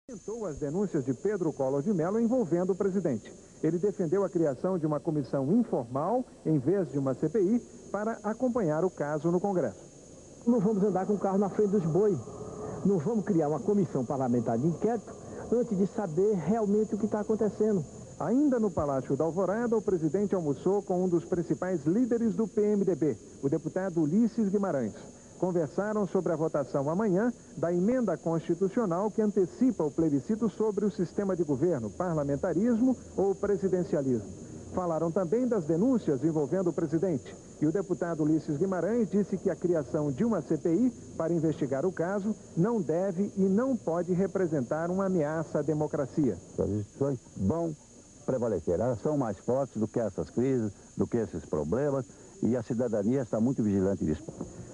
Comentou as denúncias de Pedro Collor de Mello envolvendo o presidente. Ele defendeu a criação de uma comissão informal, em vez de uma CPI, para acompanhar o caso no Congresso. Não vamos andar com o carro na frente dos bois. Não vamos criar uma comissão parlamentar de inquérito antes de saber realmente o que está acontecendo. Ainda no Palácio da Alvorada, o presidente almoçou com um dos principais líderes do PMDB, o deputado Ulisses Guimarães. Conversaram sobre a votação amanhã da emenda constitucional que antecipa o plebiscito sobre o sistema de governo, parlamentarismo ou presidencialismo. Falaram também das denúncias envolvendo o presidente. E o deputado Ulisses Guimarães disse que a criação de uma CPI para investigar o caso não deve e não pode representar uma ameaça à democracia. As instituições vão prevalecer, elas são mais fortes do que essas crises, do que esses problemas, e a cidadania está muito vigilante disso.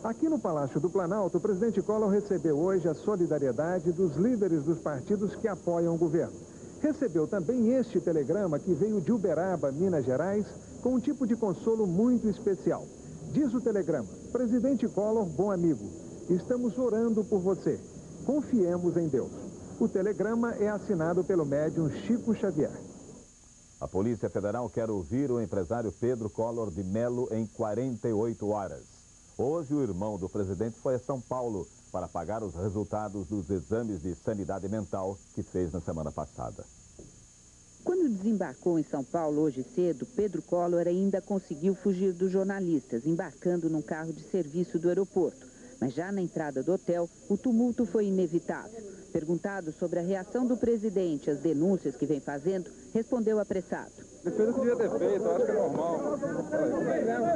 Aqui no Palácio do Planalto, o presidente Collor recebeu hoje a solidariedade dos líderes dos partidos que apoiam o governo. Recebeu também este telegrama que veio de Uberaba, Minas Gerais, com um tipo de consolo muito especial. Diz o telegrama: presidente Collor, bom amigo, estamos orando por você. Confiemos em Deus. O telegrama é assinado pelo médium Chico Xavier. A Polícia Federal quer ouvir o empresário Pedro Collor de Mello em 48 horas. Hoje, o irmão do presidente foi a São Paulo para pagar os resultados dos exames de sanidade mental que fez na semana passada. Quando desembarcou em São Paulo hoje cedo, Pedro Collor ainda conseguiu fugir dos jornalistas, embarcando num carro de serviço do aeroporto. Mas já na entrada do hotel, o tumulto foi inevitável. Perguntado sobre a reação do presidente às denúncias que vem fazendo, respondeu apressado. Ele fez o que devia ter feito, eu acho que é normal.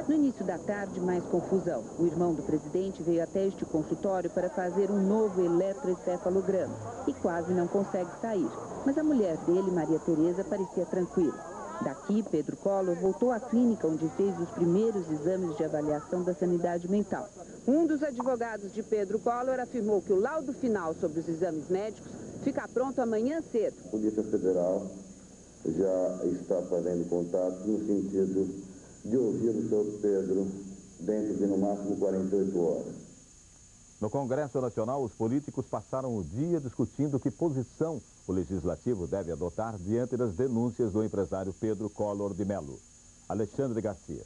No início da tarde, mais confusão. O irmão do presidente veio até este consultório para fazer um novo eletroencefalograma e quase não consegue sair. Mas a mulher dele, Maria Tereza, parecia tranquila. Daqui, Pedro Collor voltou à clínica onde fez os primeiros exames de avaliação da sanidade mental. Um dos advogados de Pedro Collor afirmou que o laudo final sobre os exames médicos fica pronto amanhã cedo. A Polícia Federal já está fazendo contato no sentido de ouvir o senhor Pedro dentro de no máximo 48 horas. No Congresso Nacional, os políticos passaram o dia discutindo que posição o Legislativo deve adotar diante das denúncias do empresário Pedro Collor de Mello. Alexandre Garcia.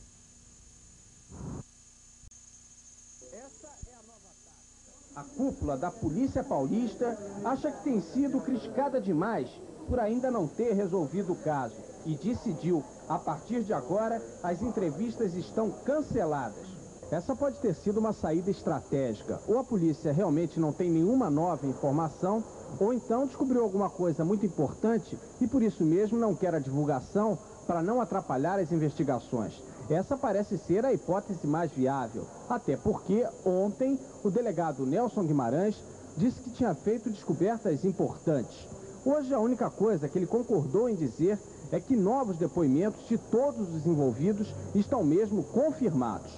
A cúpula da Polícia Paulista acha que tem sido criticada demais por ainda não ter resolvido o caso e decidiu, a partir de agora, as entrevistas estão canceladas. Essa pode ter sido uma saída estratégica. Ou a polícia realmente não tem nenhuma nova informação, ou então descobriu alguma coisa muito importante e por isso mesmo não quer a divulgação para não atrapalhar as investigações. Essa parece ser a hipótese mais viável, até porque ontem o delegado Nelson Guimarães disse que tinha feito descobertas importantes. Hoje a única coisa que ele concordou em dizer é que novos depoimentos de todos os envolvidos estão mesmo confirmados.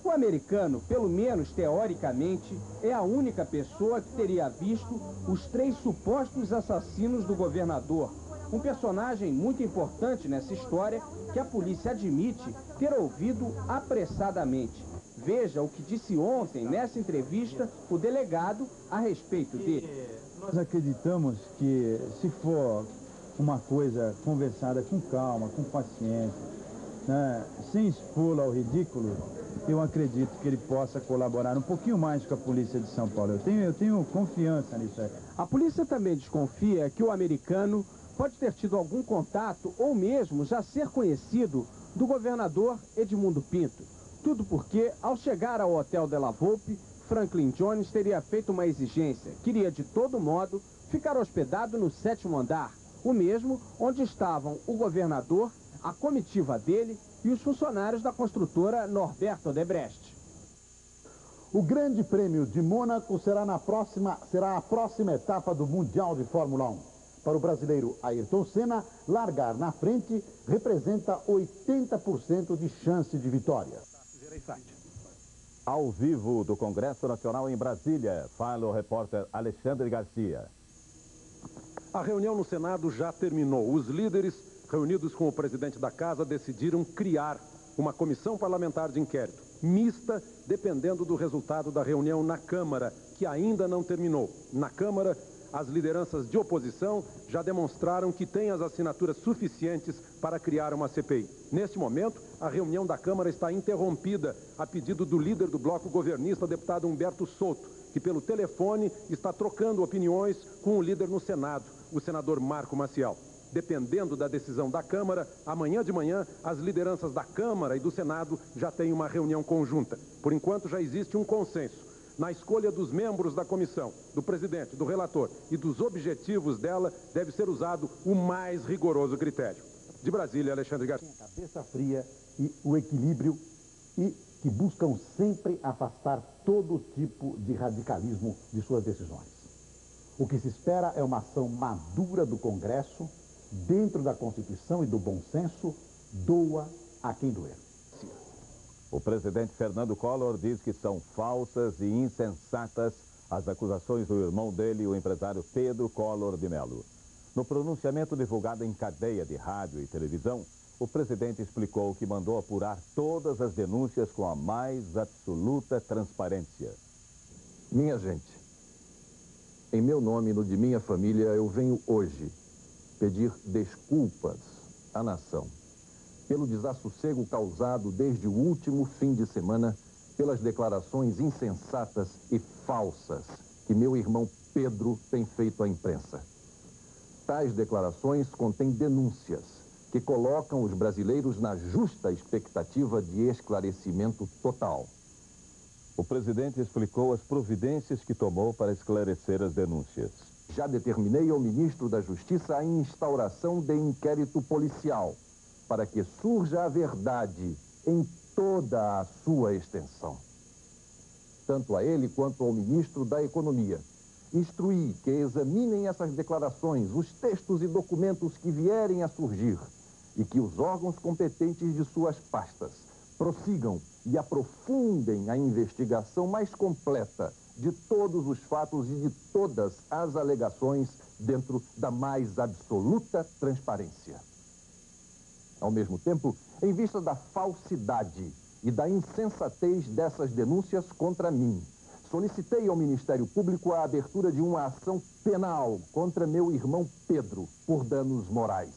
O americano, pelo menos teoricamente, é a única pessoa que teria visto os 3 supostos assassinos do governador. Um personagem muito importante nessa história que a polícia admite ter ouvido apressadamente. Veja o que disse ontem, nessa entrevista, o delegado a respeito dele. Nós acreditamos que, se for uma coisa conversada com calma, com paciência, né, sem expô-lo ao ridículo, eu acredito que ele possa colaborar um pouquinho mais com a polícia de São Paulo. Eu tenho confiança nisso aí. A polícia também desconfia que o americano pode ter tido algum contato ou mesmo já ser conhecido do governador Edmundo Pinto. Tudo porque, ao chegar ao Hotel de la Volpe, Franklin Jones teria feito uma exigência. Queria, de todo modo, ficar hospedado no 7º andar, o mesmo onde estavam o governador, a comitiva dele e os funcionários da construtora Norberto Odebrecht. O Grande Prêmio de Mônaco será a próxima etapa do Mundial de Fórmula 1. Para o brasileiro Ayrton Senna, largar na frente representa 80% de chance de vitória. Ao vivo do Congresso Nacional em Brasília, fala o repórter Alexandre Garcia. A reunião no Senado já terminou. Os líderes, reunidos com o presidente da Casa, decidiram criar uma comissão parlamentar de inquérito, mista, dependendo do resultado da reunião na Câmara, que ainda não terminou. Na Câmara, as lideranças de oposição já demonstraram que têm as assinaturas suficientes para criar uma CPI. Neste momento, a reunião da Câmara está interrompida a pedido do líder do bloco governista, deputado Humberto Souto, que pelo telefone está trocando opiniões com o líder no Senado, o senador Marco Maciel. Dependendo da decisão da Câmara, amanhã de manhã, as lideranças da Câmara e do Senado já têm uma reunião conjunta. Por enquanto, já existe um consenso na escolha dos membros da comissão, do presidente, do relator e dos objetivos dela. Deve ser usado o mais rigoroso critério. De Brasília, Alexandre Garcia. A cabeça fria e o equilíbrio e que buscam sempre afastar todo tipo de radicalismo de suas decisões. O que se espera é uma ação madura do Congresso, dentro da Constituição e do bom senso, doa a quem doer. O presidente Fernando Collor diz que são falsas e insensatas as acusações do irmão dele, o empresário Pedro Collor de Mello. No pronunciamento divulgado em cadeia de rádio e televisão, o presidente explicou que mandou apurar todas as denúncias com a mais absoluta transparência. Minha gente, em meu nome e no de minha família, eu venho hoje pedir desculpas à nação pelo desassossego causado desde o último fim de semana pelas declarações insensatas e falsas que meu irmão Pedro tem feito à imprensa. Tais declarações contêm denúncias que colocam os brasileiros na justa expectativa de esclarecimento total. O presidente explicou as providências que tomou para esclarecer as denúncias. Já determinei ao ministro da Justiça a instauração de inquérito policial para que surja a verdade em toda a sua extensão. Tanto a ele quanto ao ministro da Economia, instruí que examinem essas declarações, os textos e documentos que vierem a surgir e que os órgãos competentes de suas pastas prossigam e aprofundem a investigação mais completa de todos os fatos e de todas as alegações dentro da mais absoluta transparência. Ao mesmo tempo, em vista da falsidade e da insensatez dessas denúncias contra mim, solicitei ao Ministério Público a abertura de uma ação penal contra meu irmão Pedro por danos morais.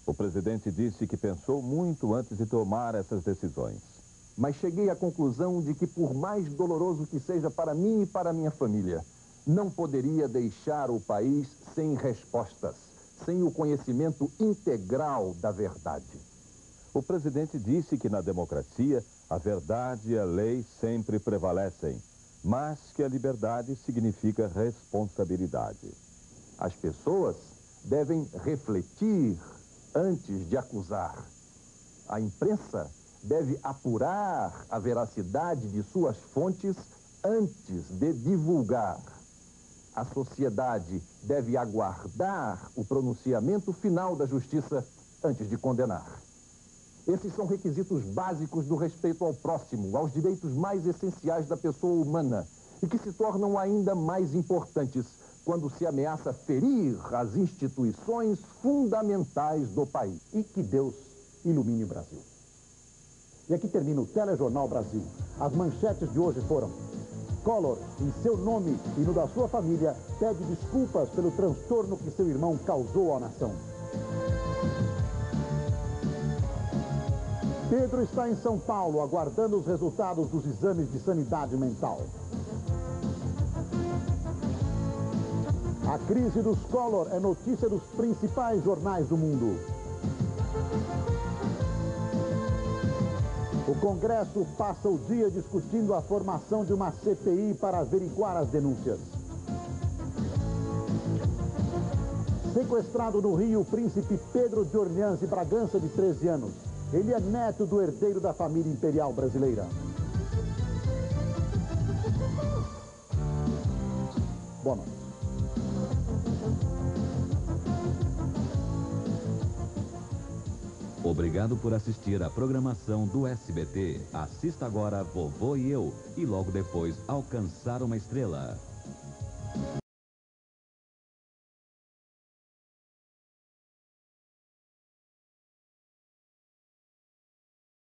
O presidente disse que pensou muito antes de tomar essas decisões. Mas cheguei à conclusão de que, por mais doloroso que seja para mim e para minha família, não poderia deixar o país sem respostas, sem o conhecimento integral da verdade. O presidente disse que na democracia a verdade e a lei sempre prevalecem, mas que a liberdade significa responsabilidade. As pessoas devem refletir antes de acusar. A imprensa deve apurar a veracidade de suas fontes antes de divulgar. A sociedade deve aguardar o pronunciamento final da justiça antes de condenar. Esses são requisitos básicos do respeito ao próximo, aos direitos mais essenciais da pessoa humana e que se tornam ainda mais importantes quando se ameaça ferir as instituições fundamentais do país. E que Deus ilumine o Brasil. E aqui termina o Telejornal Brasil. As manchetes de hoje foram: Collor, em seu nome e no da sua família, pede desculpas pelo transtorno que seu irmão causou à nação. Pedro está em São Paulo, aguardando os resultados dos exames de sanidade mental. A crise dos Collor é notícia dos principais jornais do mundo. O Congresso passa o dia discutindo a formação de uma CPI para averiguar as denúncias. Sequestrado no Rio, o príncipe Pedro de Orleans e Bragança, de 13 anos. Ele é neto do herdeiro da família imperial brasileira. Boa noite. Obrigado por assistir à programação do SBT. Assista agora Vovô e Eu e logo depois Alcançar uma Estrela.